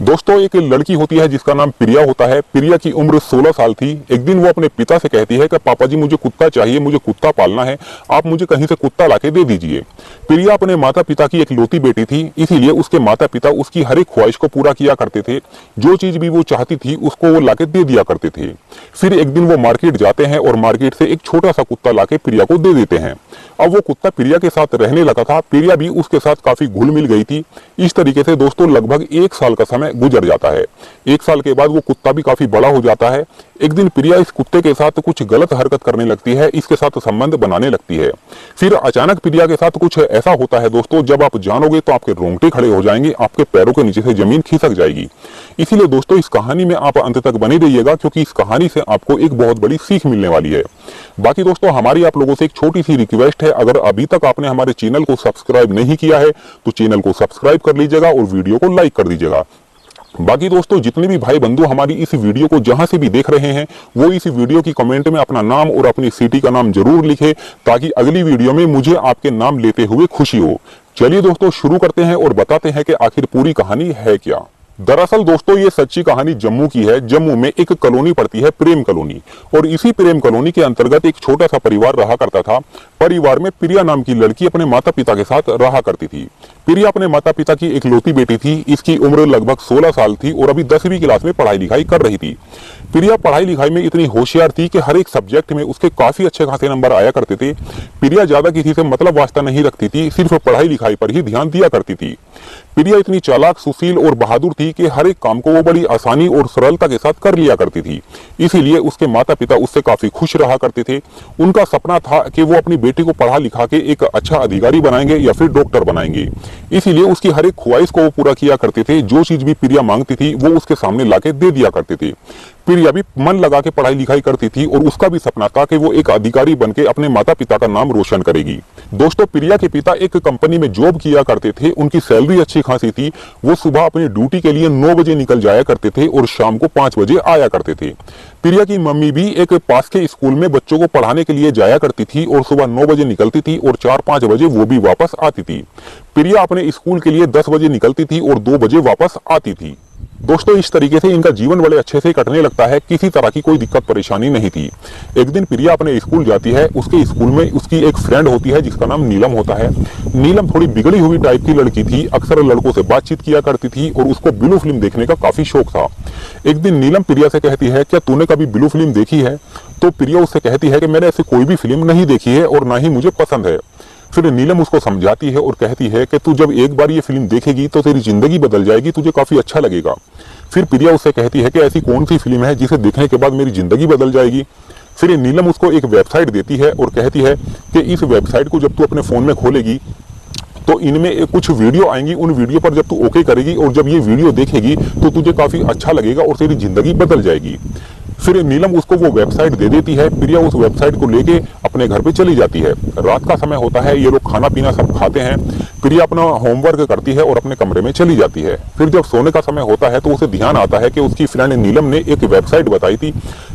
दोस्तों, एक लड़की होती है जिसका नाम प्रिया होता है। प्रिया की उम्र 16 साल थी। एक दिन वो अपने पिता से कहती है कि पापा जी, मुझे कुत्ता चाहिए, मुझे कुत्ता पालना है, आप मुझे कहीं से कुत्ता लाके दे दीजिए। प्रिया अपने माता पिता की इकलौती बेटी थी, इसीलिए उसके माता पिता उसकी हर एक ख्वाहिश को पूरा किया करते थे। जो चीज भी वो चाहती थी उसको वो लाके दे दिया करते थे। फिर एक दिन वो मार्केट जाते हैं और मार्केट से एक छोटा सा कुत्ता लाके प्रिया को दे देते हैं। अब वो कुत्ता प्रिया के साथ रहने लगा था। प्रिया भी उसके साथ काफी घुल मिल गई थी। इस तरीके से दोस्तों लगभग 1 साल का समय गुजर जाता है। 1 साल के बाद वो कुत्ता भी काफी बड़ा हो जाता है। एक दिन प्रिया इस कुत्ते के साथ कुछ गलत हरकत करने लगती है, इसके साथ संबंध बनाने लगती है। फिर अचानक प्रिया के साथ कुछ ऐसा होता है दोस्तों, जब आप जानोगे तो आपके रोंगटे खड़े हो जाएंगे, आपके पैरों के नीचे से जमीन खिसक जाएगी। इसीलिए दोस्तों इस कहानी में आप अंत तक बने रहिएगा, क्योंकि इस कहानी से आपको एक बहुत बड़ी सीख मिलने वाली है। बाकी दोस्तों हमारी आप लोगों से एक छोटी सी रिक्वेस्ट है, अगर अभी तक आपने हमारे चैनल को सब्सक्राइब नहीं किया है तो चैनल को सब्सक्राइब कर लीजिएगा और वीडियो को लाइक कर दीजिएगा। बाकी दोस्तों जितने भी भाई बंधु हमारी इस वीडियो को जहां से भी देख रहे हैं, वो इस वीडियो की कमेंट में अपना नाम और अपनी सिटी का नाम जरूर लिखे, ताकि अगली वीडियो में मुझे आपके नाम लेते हुए खुशी हो। चलिए दोस्तों शुरू करते हैं और बताते हैं कि आखिर पूरी कहानी है क्या। दरअसल दोस्तों ये सच्ची कहानी जम्मू की है। जम्मू में एक कॉलोनी पड़ती है, प्रेम कॉलोनी, और इसी प्रेम कॉलोनी के अंतर्गत एक छोटा सा परिवार रहा करता था। परिवार में प्रिया नाम की लड़की अपने माता पिता के साथ रहा करती थी। प्रिया अपने माता पिता की इकलौती बेटी थी। इसकी उम्र लगभग 16 साल थी और अभी 10वीं क्लास में पढ़ाई लिखाई कर रही थी। प्रिया पढ़ाई लिखाई में इतनी होशियार थी कि हर एक सब्जेक्ट में उसके काफी अच्छे खासे नंबर आया करते थे। प्रिया ज्यादा किसी से मतलब वास्ता नहीं रखती थी, सिर्फ पढ़ाई लिखाई पर ही ध्यान दिया करती थी। प्रिया इतनी चालाक, सुशील और बहादुर थी कि हर एक काम को वो बड़ी आसानी और सरलता के साथ कर लिया करती थी। इसीलिए उसके माता पिता उससे काफी खुश रहा करते थे। उनका सपना था कि वो अपनी बेटी को पढ़ा लिखा के एक अच्छा अधिकारी बनाएंगे या फिर डॉक्टर बनाएंगे। इसीलिए उसकी हर एक ख्वाहिश को वो पूरा किया करते थे। जो चीज भी प्रिया मांगती थी वो उसके सामने लाके दे दिया करते थे। प्रिया भी मन लगा के पढ़ाई लिखाई करती थी और उसका भी सपना था कि वो एक अधिकारी बनके अपने माता पिता का नाम रोशन करेगी। दोस्तों प्रिया के पिता एक कंपनी में जॉब किया करते थे। उनकी सैलरी अच्छी खासी थी। वो सुबह अपनी ड्यूटी के लिए 9 बजे निकल जाया करते थे और शाम को 5 बजे आया करते थे। प्रिया की मम्मी भी एक पास के स्कूल में बच्चों को पढ़ाने के लिए जाया करती थी और सुबह 9 बजे निकलती थी और 4-5 बजे वो भी वापस आती थी। प्रिया अपने स्कूल के लिए 10 बजे निकलती थी और 2 बजे वापस आती थी। दोस्तों इस तरीके से इनका जीवन बड़े अच्छे से कटने लगता है। किसी तरह की कोई दिक्कत परेशानी नहीं थी। एक दिन प्रिया अपने स्कूल जाती है। उसके स्कूल में उसकी एक फ्रेंड होती है जिसका नाम नीलम होता है। नीलम थोड़ी बिगड़ी हुई टाइप की लड़की थी, अक्सर लड़कों से बातचीत किया करती थी और उसको ब्लू फिल्म देखने का काफी शौक था। एक दिन नीलम प्रिया से कहती है, क्या तूने कभी ब्लू फिल्म देखी है? तो प्रिया उससे कहती है कि मैंने ऐसी कोई भी फिल्म नहीं देखी है और ना ही मुझे पसंद है। फिर नीलम उसको समझाती है और कहती है कि तू जब एक बार ये फिल्म देखेगी तो तेरी जिंदगी बदल जाएगी, तुझे काफी अच्छा लगेगा। फिर प्रिया उससे कहती है कि ऐसी कौन सी फिल्म है जिसे देखने के बाद मेरी जिंदगी बदल जाएगी। फिर नीलम उसको एक वेबसाइट देती है और कहती है कि इस वेबसाइट को जब तू अपने फोन में खोलेगी तो इनमें कुछ वीडियो आएंगी। उन वीडियो पर जब तू ओके करेगी और जब ये वीडियो देखेगी तो तुझे काफी अच्छा लगेगा और तेरी जिंदगी बदल जाएगी। फिर नीलम उसको वो वेबसाइट दे देती है। प्रिया उस वेबसाइट को लेके अपने घर पे चली जाती है। रात का समय होता है, ये लोग खाना पीना सब खाते हैं। प्रिया अपना होमवर्क करती है और अपने कमरे में चली जाती है। फिर जब सोने का समय होता है तो उसे ध्यान आता है कि उसकी फ्रेंड नीलम ने एक वेबसाइट बताई थी।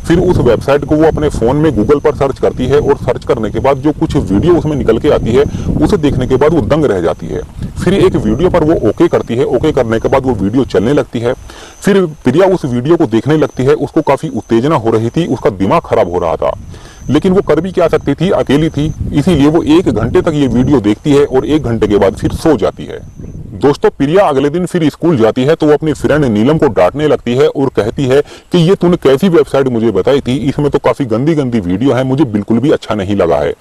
फिर उस वेबसाइट को वो अपने फोन में गूगल पर सर्च करती है और सर्च करने के बाद जो कुछ वीडियो उसमें निकल के आती है उसे देखने के बाद वो दंग रह जाती है। फिर एक वीडियो पर वो ओके करती है। ओके करने के बाद वो वीडियो चलने लगती है। फिर प्रिया उस वीडियो को देखने लगती है। उसको काफी उत्तेजना हो रही थी, उसका दिमाग खराब हो रहा था, लेकिन वो कर भी क्या सकती थी, अकेली थी। इसीलिए वो 1 घंटे तक ये वीडियो देखती है और 1 घंटे के बाद फिर सो जाती है। दोस्तों प्रिया अगले दिन फिर स्कूल जाती है तो वो अपनी फ्रेंड नीलम को डांटने लगती है और कहती है कि ये तूने कैसी वेबसाइट मुझे बताई थी, इसमें तो काफी गंदी गंदी वीडियो है, मुझे बिल्कुल भी अच्छा नहीं लगा है।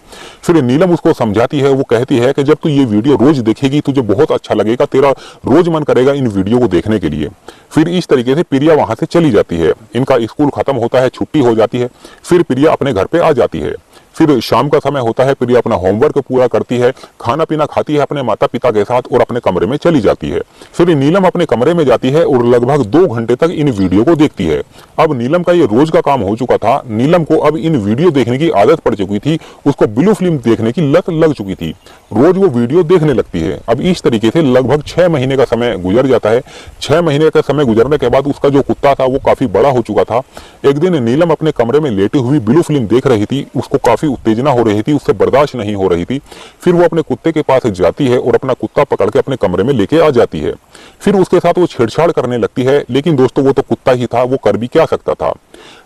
फिर नीलम उसको समझाती है। वो कहती है कि जब तू ये वीडियो रोज देखेगी तुझे बहुत अच्छा लगेगा, तेरा रोज मन करेगा इन वीडियो को देखने के लिए। फिर इस तरीके से प्रिया वहां से चली जाती है। इनका स्कूल खत्म होता है, छुट्टी हो जाती है। फिर प्रिया अपने घर पे आ जाती है। फिर शाम का समय होता है। प्रिया अपना होमवर्क पूरा करती है, खाना पीना खाती है अपने माता पिता के साथ और अपने कमरे में चली जाती है। फिर नीलम अपने कमरे में जाती है और लगभग 2 घंटे तक इन वीडियो को देखती है। अब नीलम का ये रोज का काम हो चुका था। नीलम को अब इन वीडियो देखने की आदत पड़ चुकी थी। उसको ब्लू फिल्म देखने की लत लग चुकी थी। रोज वो वीडियो देखने लगती है। अब इस तरीके से लगभग 6 महीने का समय गुजर जाता है। 6 महीने का समय गुजरने के बाद उसका जो कुत्ता था वो काफी बड़ा हो चुका था। एक दिन नीलम अपने कमरे में लेटी हुई ब्लू फिल्म देख रही थी। उसको काफी सी उत्तेजना हो रही थी, उससे बर्दाश्त नहीं हो रही थी। फिर वो अपने कुत्ते के पास जाती है और अपना कुत्ता पकड़ के अपने कमरे में लेके आ जाती है। फिर उसके साथ वो छेड़छाड़ करने लगती है, लेकिन दोस्तों वो तो कुत्ता ही था, वो कर भी क्या सकता था।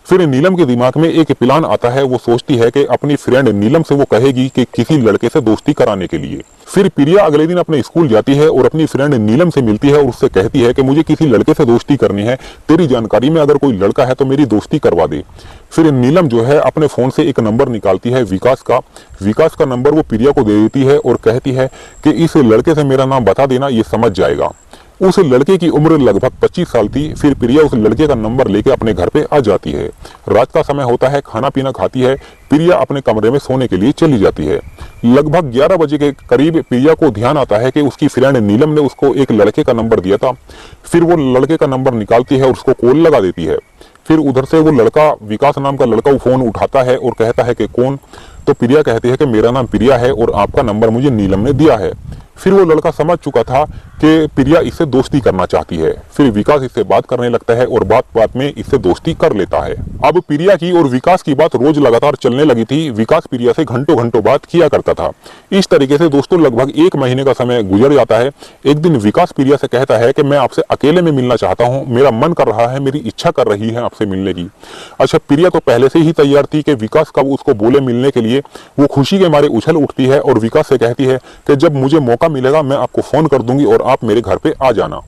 फिर नीलम के दिमाग में एक प्लान आता है। वो सोचती है कि अपनी फ्रेंड नीलम से वो कहेगी कि किसी लड़के से दोस्ती कराने के लिए। फिर प्रिया अगले दिन अपने स्कूल जाती है और अपनी फ्रेंड नीलम से मिलती है और उससे कहती है कि मुझे किसी लड़के से दोस्ती करनी है, तेरी जानकारी में अगर कोई लड़का है तो मेरी दोस्ती करवा दे। फिर नीलम जो है अपने फोन से एक नंबर निकालती है विकास का नंबर वो प्रिया को दे देती है और कहती है कि इस लड़के से मेरा नाम बता देना, ये समझ जाएगा। उस लड़के की उम्र लगभग 25 साल थी। फिर प्रिया उस लड़के का नंबर लेके अपने घर पे आ जाती है। रात का समय होता है, खाना पीना खाती है, प्रिया अपने कमरे में सोने के लिए चली जाती है। लगभग 11 बजे के करीब प्रिया को ध्यान आता है कि उसकी फ्रेंड नीलम ने उसको एक लड़के का नंबर दिया था। फिर वो लड़के का नंबर निकालती है और उसको कॉल लगा देती है। फिर उधर से वो लड़का, विकास नाम का लड़का, वो फोन उठाता है और कहता है कि कौन? तो प्रिया कहती है कि मेरा नाम प्रिया है और आपका नंबर मुझे नीलम ने दिया है। फिर वो लड़का समझ चुका था कि प्रिया इससे दोस्ती करना चाहती है। फिर विकास इससे बात करने लगता है और बात बात में इससे दोस्ती कर लेता है। अब प्रिया की और विकास की बात रोज लगातार चलने लगी थी। विकास प्रिया से घंटों घंटों बात किया करता था। इस तरीके से दोस्तों लगभग 1 महीने का समय गुजर जाता है। एक दिन विकास प्रिया से कहता है कि मैं आपसे अकेले में मिलना चाहता हूँ, मेरा मन कर रहा है, मेरी इच्छा कर रही है आपसे मिलने की। अच्छा, प्रिया तो पहले से ही तैयार थी कि विकास कब उसको बोले मिलने के लिए। वो खुशी के मारे उछल उठती है और विकास से कहती है कि जब मुझे मौका मिलेगा मैं आपको फोन कर दूंगी और आप मेरे घर पे आ जाना।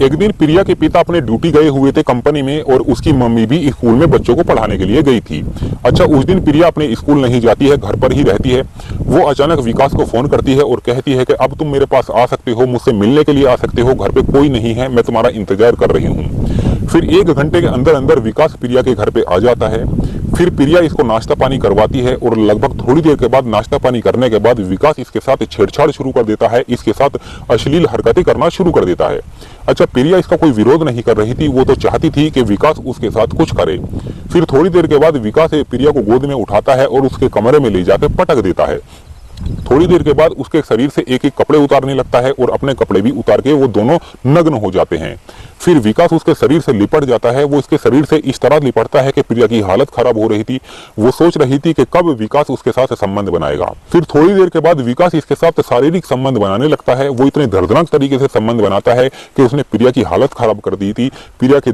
एक दिन प्रिया के पिता अपने ड्यूटी गए हुए थे कंपनी में और उसकी मम्मी भी स्कूल में बच्चों को पढ़ाने के लिए गई थी। अच्छा, उस दिन प्रिया अपने स्कूल नहीं जाती है, घर पर ही रहती है। वो अचानक विकास को फोन करती है और कहती है कि अब तुम मेरे पास आ सकते हो, मुझसे मिलने के लिए आ सकते हो, घर पे कोई नहीं है, मैं तुम्हारा इंतजार कर रही हूँ। फिर 1 घंटे के अंदर अंदर विकास प्रिया के घर पे आ जाता है। फिर प्रिया इसको नाश्ता पानी करवाती है और लगभग थोड़ी देर के बाद नाश्ता पानी करने के बाद विकास इसके साथ छेड़छाड़ शुरू कर देता है, इसके साथ अश्लील हरकतें करना शुरू कर देता है। अच्छा, प्रिया इसका कोई विरोध नहीं कर रही थी, वो तो चाहती थी कि विकास उसके साथ कुछ करे। फिर थोड़ी देर के बाद विकास प्रिया को गोद में उठाता है और उसके कमरे में ले जाकर पटक देता है। थोड़ी देर के बाद उसके शरीर से एक एक कपड़े उतारने लगता है और अपने कपड़े भी उतार के वो दोनों नग्न हो जाते हैं। फिर विकास उसके शरीर से लिपट जाता है। वो इसके शरीर से इस तरह लिपटता है कि प्रिया की हालत खराब हो रही थी। वो सोच रही थी कि कब विकास उसके साथ संबंध बनाएगा। फिर थोड़ी देर के बाद विकास इसके साथ शारीरिक संबंध बनाने लगता है। वो इतने दर्दनाक तरीके से संबंध बनाता है कि उसने प्रिया की हालत खराब कर दी थी। प्रिया के